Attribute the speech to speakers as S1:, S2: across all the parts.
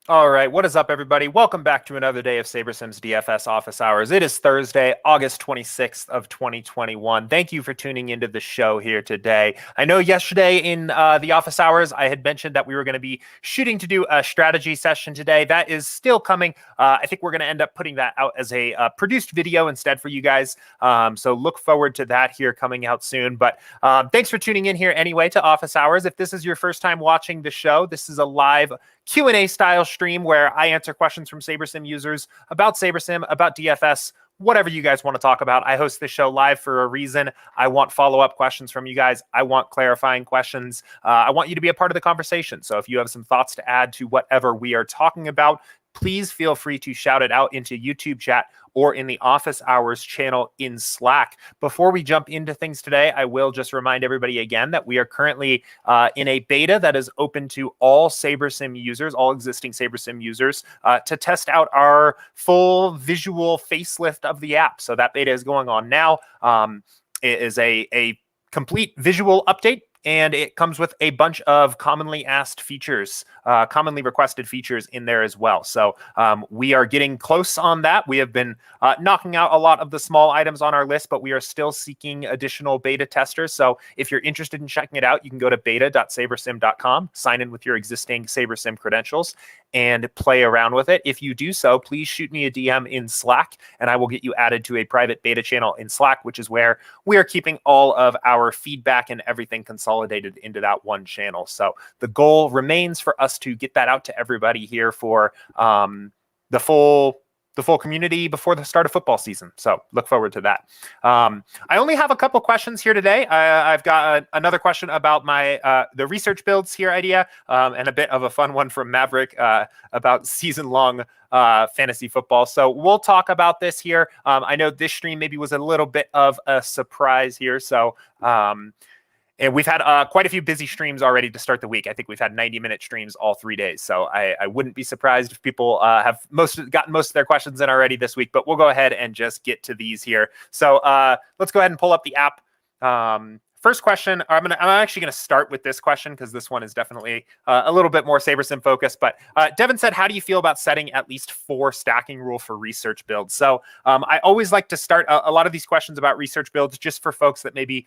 S1: All right, what is up, everybody? Welcome back to another day of SaberSim's DFS Office Hours. It is Thursday, August 26th of 2021. Thank you for tuning into the show here today. I know yesterday in the Office Hours, I had mentioned that we were going to be shooting to do a strategy session today. That is still coming. I think we're going to end up putting that out as a produced video instead for you guys. So look forward to that here coming out soon. But thanks for tuning in here anyway to Office Hours. If this is your first time watching the show, this is a live Q&A style stream where I answer questions from SaberSim users about SaberSim, about DFS, whatever you guys want to talk about. I host this show live for a reason. I want follow-up questions from you guys. I want clarifying questions. I want you to be a part of the conversation. So if you have some thoughts to add to whatever we are talking about, please feel free to shout it out into YouTube chat or in the Office Hours channel in Slack. Before we jump into things today, I will just remind everybody again that we are currently in a beta that is open to all SaberSim users, all existing SaberSim users, to test out our full visual facelift of the app. So that beta is going on now. It is a complete visual update, and it comes with a bunch of commonly asked features, commonly requested features in there as well. So we are getting close on that. We have been knocking out a lot of the small items on our list, but we are still seeking additional beta testers. So if you're interested in checking it out, you can go to beta.sabersim.com, sign in with your existing SaberSim credentials, and play around with it. If you do so, please shoot me a DM in Slack, and I will get you added to a private beta channel in Slack, which is where we are keeping all of our feedback and everything consolidated into that one channel. So the goal remains for us to get that out to everybody here for the full community before the start of football season. So look forward to that. I only have a couple questions here today. I've got another question about my the research builds here idea, and a bit of a fun one from Maverick about season-long fantasy football. So we'll talk about this here. I know this stream maybe was a little bit of a surprise here. So and we've had quite a few busy streams already to start the week. I think we've had 90-minute streams all 3 days. So I wouldn't be surprised if people have gotten most of their questions in already this week. But we'll go ahead and just get to these here. So let's go ahead and pull up the app. First question, I'm actually going to start with this question because this one is definitely a little bit more SaberSim focused. But Devin said, how do you feel about setting at least 4 stacking rule for research builds? So I always like to start a lot of these questions about research builds just for folks that maybe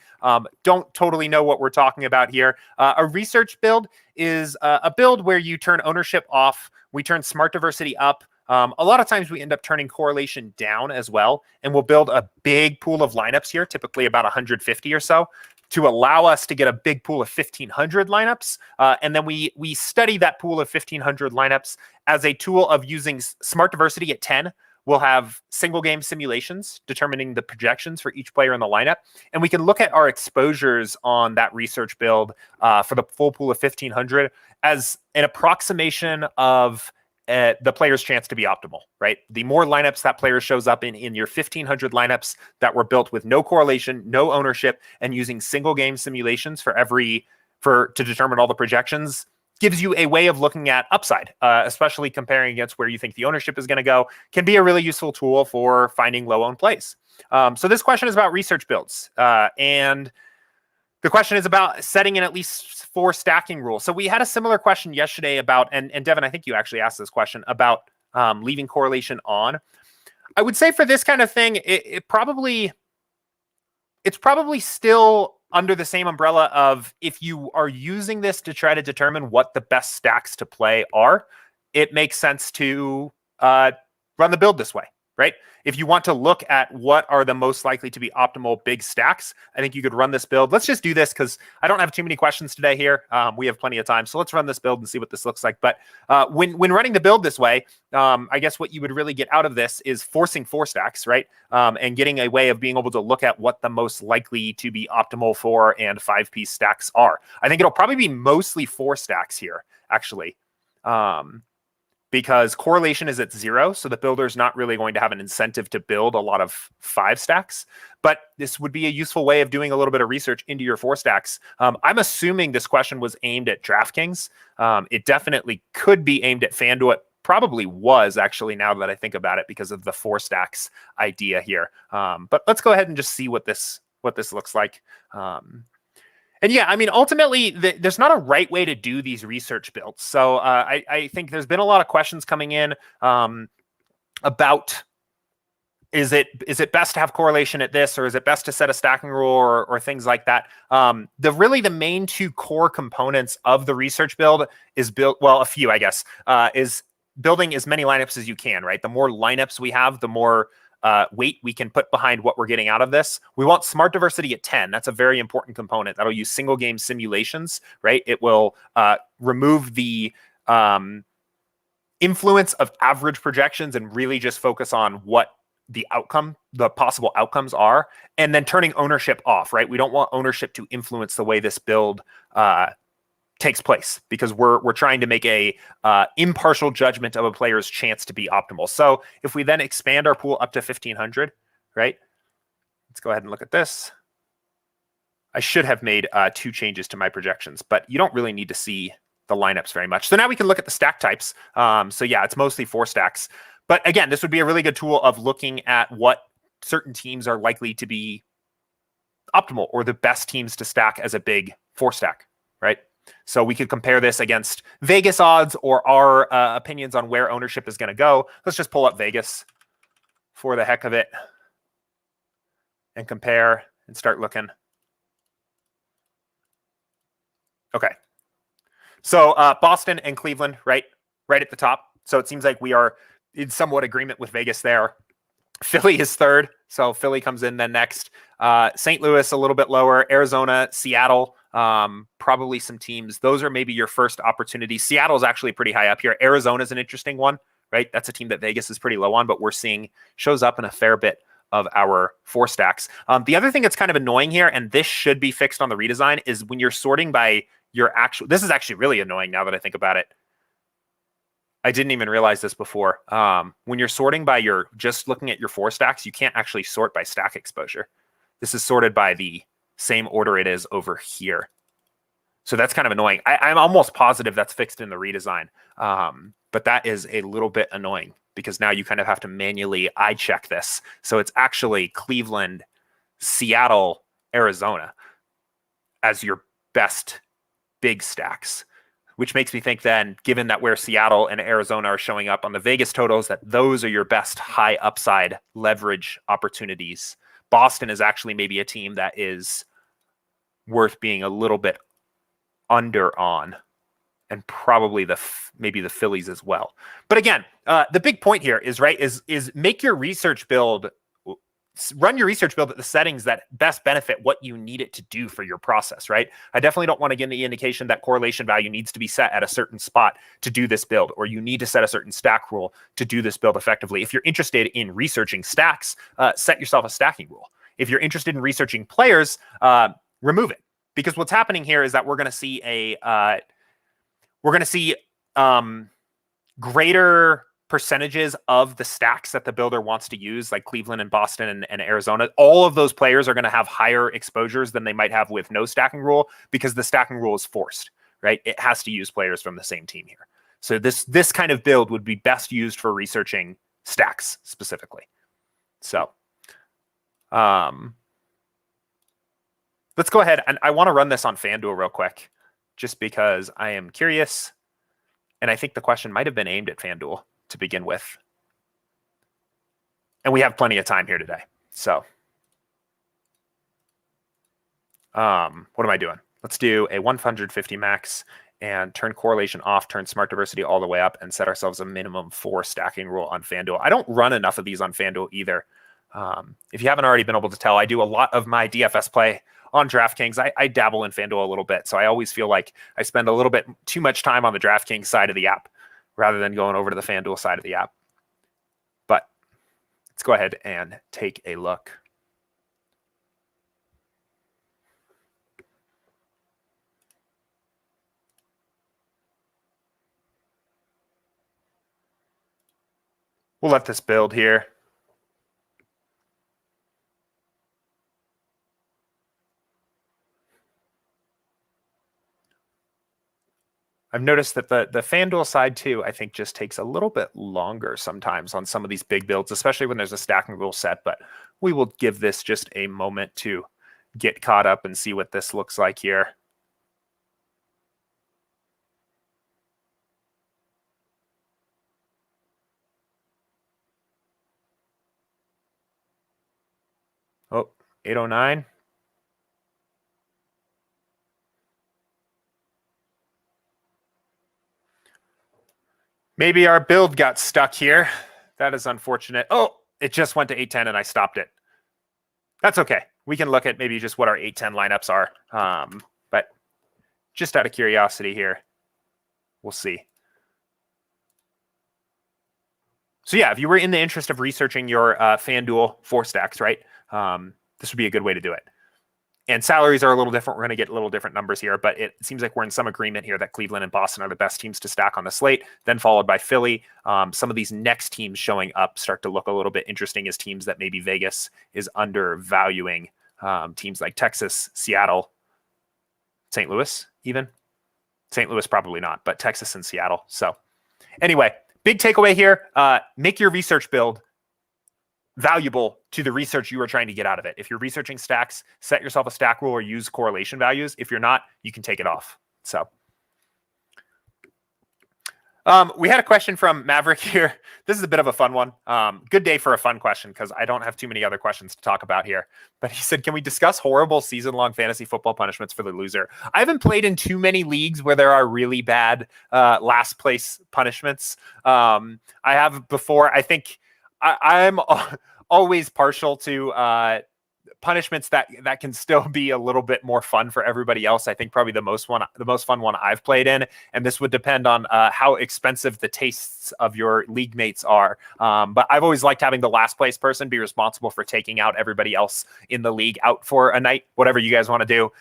S1: don't totally know what we're talking about here. A research build is a build where you turn ownership off, we turn smart diversity up. A lot of times we end up turning correlation down as well, and we'll build a big pool of lineups here, typically about 150 or so, to allow us to get a big pool of 1,500 lineups. And then we study that pool of 1,500 lineups as a tool of using smart diversity at 10. We'll have single game simulations determining the projections for each player in the lineup. And we can look at our exposures on that research build for the full pool of 1,500 as an approximation of the player's chance to be optimal, right? The more lineups that player shows up in your 1,500 lineups that were built with no correlation, no ownership, and using single game simulations to determine all the projections, gives you a way of looking at upside, especially comparing against where you think the ownership is going to go, can be a really useful tool for finding low-owned plays. So this question is about research builds, and the question is about setting in at least 4 stacking rules. So we had a similar question yesterday about, and Devin, I think you actually asked this question about leaving correlation on. I would say for this kind of thing, it's probably still under the same umbrella of if you are using this to try to determine what the best stacks to play are, it makes sense to run the build this way, right? If you want to look at what are the most likely to be optimal big stacks, I think you could run this build. Let's just do this because I don't have too many questions today here. We have plenty of time. So let's run this build and see what this looks like. But when running the build this way, I guess what you would really get out of this is forcing 4 stacks, right? And getting a way of being able to look at what the most likely to be optimal 4 and 5-piece stacks are. I think it'll probably be mostly 4 stacks here, actually. Because correlation is at 0, so the builder's not really going to have an incentive to build a lot of 5 stacks. But this would be a useful way of doing a little bit of research into your 4 stacks. I'm assuming this question was aimed at DraftKings. It definitely could be aimed at FanDuel. It probably was, actually, now that I think about it, because of the 4 stacks idea here. But let's go ahead and just see what this looks like. And yeah, I mean, ultimately, there's not a right way to do these research builds. So I think there's been a lot of questions coming in about is it best to have correlation at this, or is it best to set a stacking rule, or things like that. The main two core components of the research build is a few, I guess, is building as many lineups as you can, right? The more lineups we have, the more weight we can put behind what we're getting out of this. We want smart diversity at 10. That's a very important component. That'll use single game simulations, right? It will remove the influence of average projections and really just focus on what the possible outcomes are, and then turning ownership off, right? We don't want ownership to influence the way this build takes place, because we're trying to make a impartial judgment of a player's chance to be optimal. So if we then expand our pool up to 1,500, right? Let's go ahead and look at this. I should have made 2 changes to my projections, but you don't really need to see the lineups very much. So now we can look at the stack types. So yeah, it's mostly 4 stacks. But again, this would be a really good tool of looking at what certain teams are likely to be optimal, or the best teams to stack as a big 4 stack, right? So we could compare this against Vegas odds or our opinions on where ownership is going to go. Let's just pull up Vegas for the heck of it and compare and start looking. Okay. So Boston and Cleveland, right at the top. So it seems like we are in somewhat agreement with Vegas there. Philly is 3rd, so Philly comes in then next. St. Louis a little bit lower. Arizona, Seattle, probably some teams. Those are maybe your first opportunities. Seattle is actually pretty high up here. Arizona is an interesting one, right? That's a team that Vegas is pretty low on, but we're seeing shows up in a fair bit of our 4 stacks. The other thing that's kind of annoying here, and this should be fixed on the redesign, is when you're sorting by your actual. This is actually really annoying now that I think about it. I didn't even realize this before. When you're sorting by just looking at your 4 stacks, you can't actually sort by stack exposure. This is sorted by the same order it is over here. So that's kind of annoying. I'm almost positive that's fixed in the redesign. But that is a little bit annoying, because now you kind of have to manually eye check this. So it's actually Cleveland, Seattle, Arizona as your best big stacks. Which makes me think then, given that where Seattle and Arizona are showing up on the Vegas totals, that those are your best high upside leverage opportunities. Boston is actually maybe a team that is worth being a little bit under on, and probably maybe the Phillies as well. But again, the big point here is, right, is make your research build. Run your research build at the settings that best benefit what you need it to do for your process, right? I definitely don't want to give the indication that correlation value needs to be set at a certain spot to do this build, or you need to set a certain stack rule to do this build effectively. If you're interested in researching stacks, set yourself a stacking rule. If you're interested in researching players, remove it. Because what's happening here is that we're going to see greater percentages of the stacks that the builder wants to use, like Cleveland and Boston and Arizona. All of those players are going to have higher exposures than they might have with no stacking rule, because the stacking rule is forced, right? It has to use players from the same team here. So this kind of build would be best used for researching stacks specifically. So let's go ahead, and I want to run this on FanDuel real quick, just because I am curious, and I think the question might have been aimed at FanDuel to begin with. And we have plenty of time here today. So what am I doing? Let's do a 150 max and turn correlation off, turn smart diversity all the way up, and set ourselves a minimum 4 stacking rule on FanDuel. I don't run enough of these on FanDuel either. If you haven't already been able to tell, I do a lot of my DFS play on DraftKings. I dabble in FanDuel a little bit, so I always feel like I spend a little bit too much time on the DraftKings side of the app rather than going over to the FanDuel side of the app. But let's go ahead and take a look. We'll let this build here. I've noticed that the FanDuel side too, I think, just takes a little bit longer sometimes on some of these big builds, especially when there's a stacking rule set. But we will give this just a moment to get caught up and see what this looks like here. Oh, 809. Maybe our build got stuck here. That is unfortunate. Oh, it just went to 810 and I stopped it. That's okay. We can look at maybe just what our 810 lineups are. But just out of curiosity here, we'll see. So yeah, if you were in the interest of researching your FanDuel 4-stacks, right, this would be a good way to do it. And salaries are a little different. We're going to get a little different numbers here, but it seems like we're in some agreement here that Cleveland and Boston are the best teams to stack on the slate, then followed by Philly. Some of these next teams showing up start to look a little bit interesting as teams that maybe Vegas is undervaluing. Teams like Texas, Seattle, St. Louis even. St. Louis probably not, but Texas and Seattle. So anyway, big takeaway here, make your research build valuable to the research you are trying to get out of it. If you're researching stacks, set yourself a stack rule or use correlation values. If you're not, you can take it off. So we had a question from Maverick here. This is a bit of a fun one. Good day for a fun question because I don't have too many other questions to talk about here. But he said, can we discuss horrible season-long fantasy football punishments for the loser? I haven't played in too many leagues where there are really bad last place punishments. I have before. I think I'm always partial to punishments that can still be a little bit more fun for everybody else. I think probably the most fun one I've played in, and this would depend on how expensive the tastes of your league mates are. But I've always liked having the last place person be responsible for taking out everybody else in the league out for a night, whatever you guys want to do,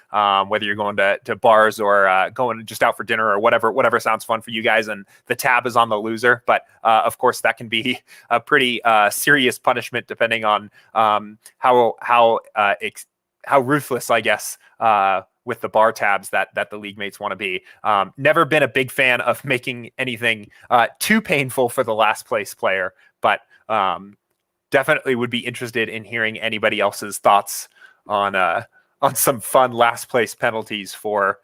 S1: whether you're going to bars or going just out for dinner or whatever sounds fun for you guys. And the tab is on the loser. But of course, that can be a pretty serious punishment depending on how ruthless, I guess, with the bar tabs that the league mates want to be. Never been a big fan of making anything too painful for the last place player, but definitely would be interested in hearing anybody else's thoughts on some fun last place penalties for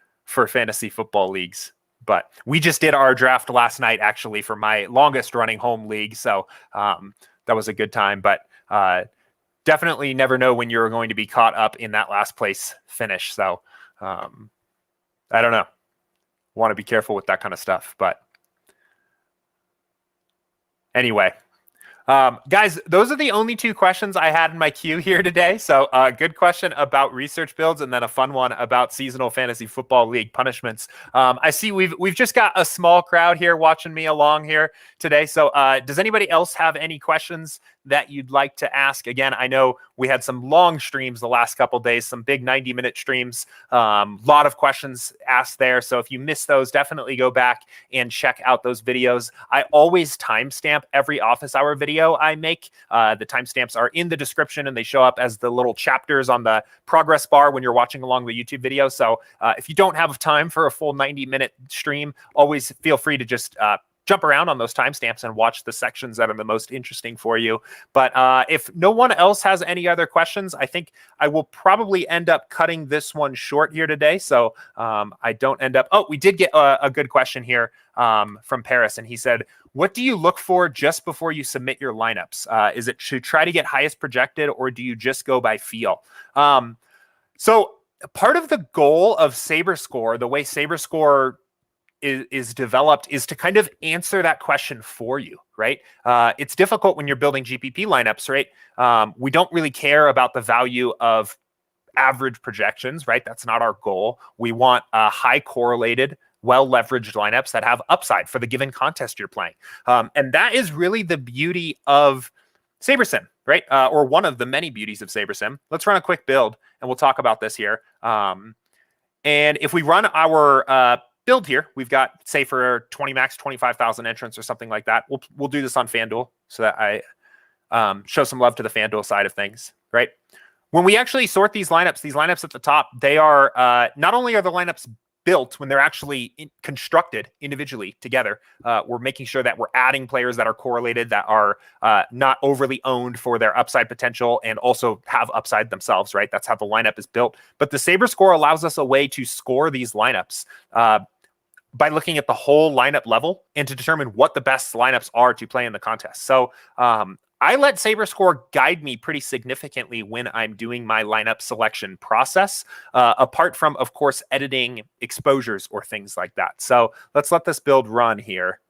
S1: fantasy football leagues. But we just did our draft last night, actually, for my longest running home league. So that was a good time. But definitely never know when you're going to be caught up in that last place finish. So I don't know. Want to be careful with that kind of stuff. But anyway, guys, those are the only two questions I had in my queue here today. So a good question about research builds and then a fun one about seasonal fantasy football league punishments. I see we've just got a small crowd here watching me along here today. So does anybody else have any questions that you'd like to ask? Again, I know we had some long streams the last couple of days, some big 90-minute streams, lot of questions asked there. So if you missed those, definitely go back and check out those videos. I always timestamp every office hour video I make. The timestamps are in the description and they show up as the little chapters on the progress bar when you're watching along the YouTube video. So if you don't have time for a full 90-minute stream, always feel free to just jump around on those timestamps and watch the sections that are the most interesting for you. But if no one else has any other questions, I think I will probably end up cutting this one short here today. So I don't end up... Oh, we did get a good question here from Paris. And he said, what do you look for just before you submit your lineups? Is it to try to get highest projected or do you just go by feel? So part of the goal of SaberScore, the way SaberScore is developed, is to kind of answer that question for you, right? It's difficult when you're building GPP lineups, right? We don't really care about the value of average projections, right? That's not our goal. We want high correlated, well-leveraged lineups that have upside for the given contest you're playing. And that is really the beauty of SaberSim, right? Or one of the many beauties of SaberSim. Let's run a quick build and we'll talk about this here. And if we run our build here, we've got, say, for 20 max, 25,000 entrants or something like that. We'll do this on FanDuel so that I show some love to the FanDuel side of things, right? When we actually sort these lineups at the top, they are not only are the lineups built, when they're actually constructed individually together, we're making sure that we're adding players that are correlated, that are not overly owned for their upside potential and also have upside themselves, right? That's how the lineup is built. But the SaberScore allows us a way to score these lineups by looking at the whole lineup level and to determine what the best lineups are to play in the contest. So I let SaberScore guide me pretty significantly when I'm doing my lineup selection process, apart from, of course, editing exposures or things like that. So let's let this build run here.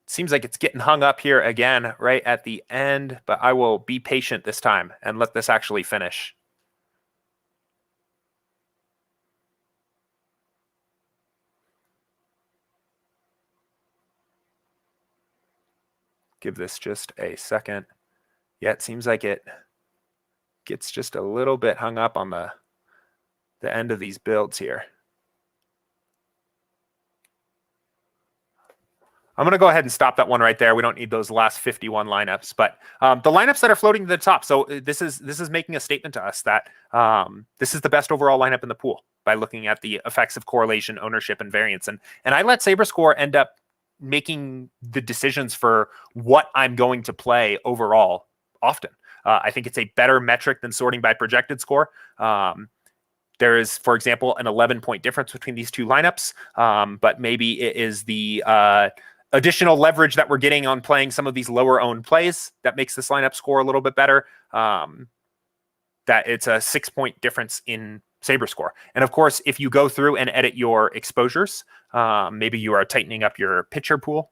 S1: Seems like it's getting hung up here again right at the end, but I will be patient this time and let this actually finish. Give this just a second. Yeah, it seems like it gets just a little bit hung up on the end of these builds here. I'm going to go ahead and stop that one right there. We don't need those last 51 lineups, but the lineups that are floating to the top. So this is making a statement to us that this is the best overall lineup in the pool by looking at the effects of correlation, ownership, and variance. And I let SaberScore end up making the decisions for what I'm going to play overall often. I think it's a better metric than sorting by projected score. There is, for example, an 11-point difference between these two lineups, but maybe it is the additional leverage that we're getting on playing some of these lower owned plays that makes this lineup score a little bit better. That it's a 6-point difference in SaberScore. And of course, if you go through and edit your exposures, maybe you are tightening up your pitcher pool,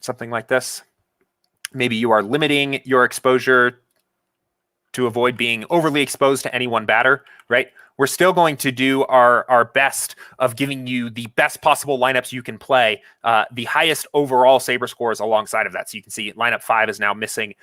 S1: something like this. Maybe you are limiting your exposure to avoid being overly exposed to any one batter, right? We're still going to do our best of giving you the best possible lineups you can play, the highest overall SaberScores alongside of that. So you can see lineup 5 is now missing,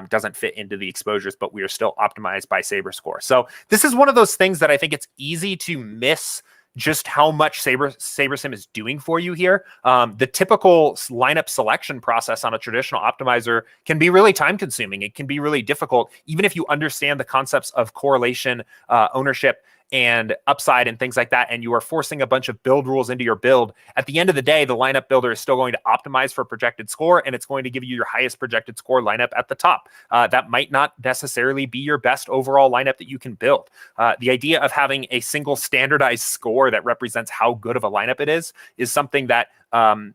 S1: doesn't fit into the exposures, but we are still optimized by SaberScore. So this is one of those things that I think it's easy to miss just how much SaberSim is doing for you here. The typical lineup selection process on a traditional optimizer can be really time consuming. It can be really difficult, even if you understand the concepts of correlation, ownership, and upside and things like that, and you are forcing a bunch of build rules into your build. At the end of the day, the lineup builder is still going to optimize for projected score, and it's going to give you your highest projected score lineup at the top. That might not necessarily be your best overall lineup that you can build. The idea of having a single standardized score that represents how good of a lineup it is something that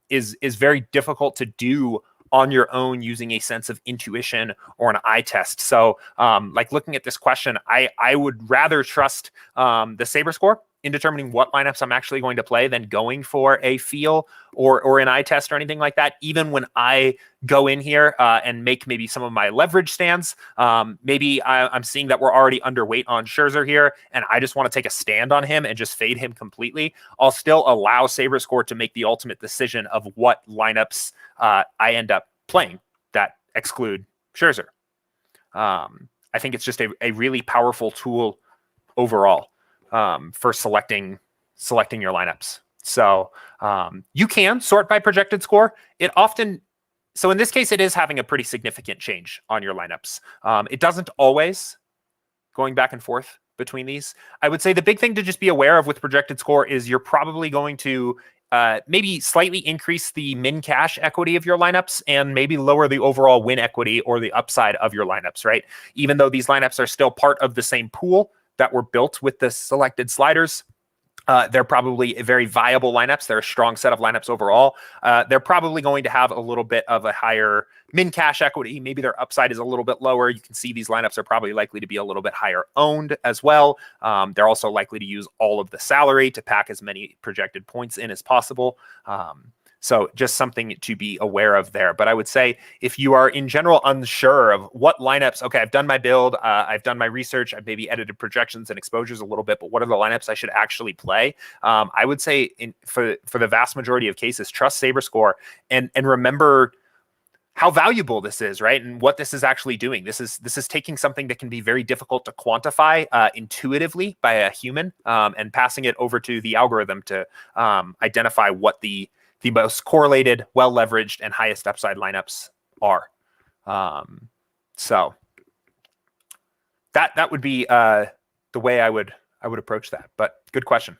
S1: is very difficult to do on your own using a sense of intuition or an eye test. So like looking at this question, I would rather trust the SaberScore in determining what lineups I'm actually going to play than going for a feel or an eye test or anything like that. Even when I go in here and make maybe some of my leverage stands, maybe I'm seeing that we're already underweight on Scherzer here, and I just want to take a stand on him and just fade him completely. I'll still allow SaberScore to make the ultimate decision of what lineups I end up playing that exclude Scherzer. I think it's just a really powerful tool overall for selecting your lineups. So you can sort by projected score. So in this case, it is having a pretty significant change on your lineups. It doesn't always, going back and forth between these. I would say the big thing to just be aware of with projected score is you're probably going to maybe slightly increase the min cash equity of your lineups and maybe lower the overall win equity or the upside of your lineups, right? Even though these lineups are still part of the same pool that were built with the selected sliders, they're probably very viable lineups. They're a strong set of lineups overall. They're probably going to have a little bit of a higher min cash equity. Maybe their upside is a little bit lower. You can see these lineups are probably likely to be a little bit higher owned as well. They're also likely to use all of the salary to pack as many projected points in as possible. So just something to be aware of there. But I would say if you are in general unsure of what lineups, okay, I've done my build, I've done my research, I've maybe edited projections and exposures a little bit, but what are the lineups I should actually play? I would say for the vast majority of cases, trust SaberScore and remember how valuable this is, right? And what this is actually doing. This is taking something that can be very difficult to quantify intuitively by a human and passing it over to the algorithm to identify what the most correlated, well-leveraged, and highest upside lineups are. So That would be the way I would approach that. But good question.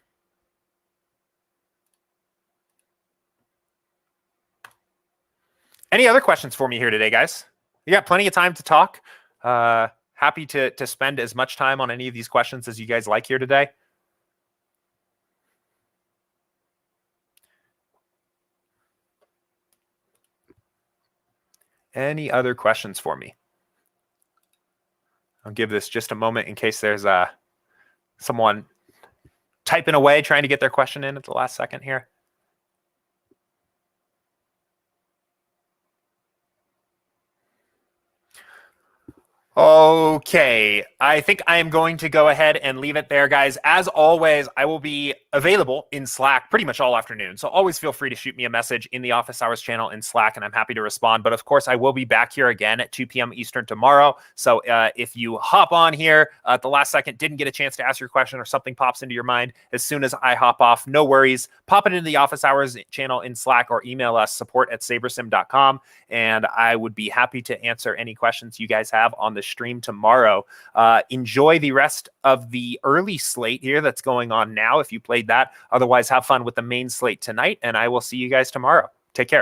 S1: Any other questions for me here today, guys? You got plenty of time to talk. Happy to spend as much time on any of these questions as you guys like here today. Any other questions for me? I'll give this just a moment in case there's someone typing away trying to get their question in at the last second here. Okay, I think I am going to go ahead and leave it there, guys. As always, I will be available in Slack pretty much all afternoon. So always feel free to shoot me a message in the Office Hours channel in Slack, and I'm happy to respond. But of course, I will be back here again at 2 p.m. Eastern tomorrow. So if you hop on here at the last second, didn't get a chance to ask your question, or something pops into your mind as soon as I hop off, no worries. Pop it into the Office Hours channel in Slack or email us support@sabersim.com, and I would be happy to answer any questions you guys have on the stream tomorrow. Enjoy the rest of the early slate here that's going on now if you played that. Otherwise, have fun with the main slate tonight, and I will see you guys tomorrow. Take care.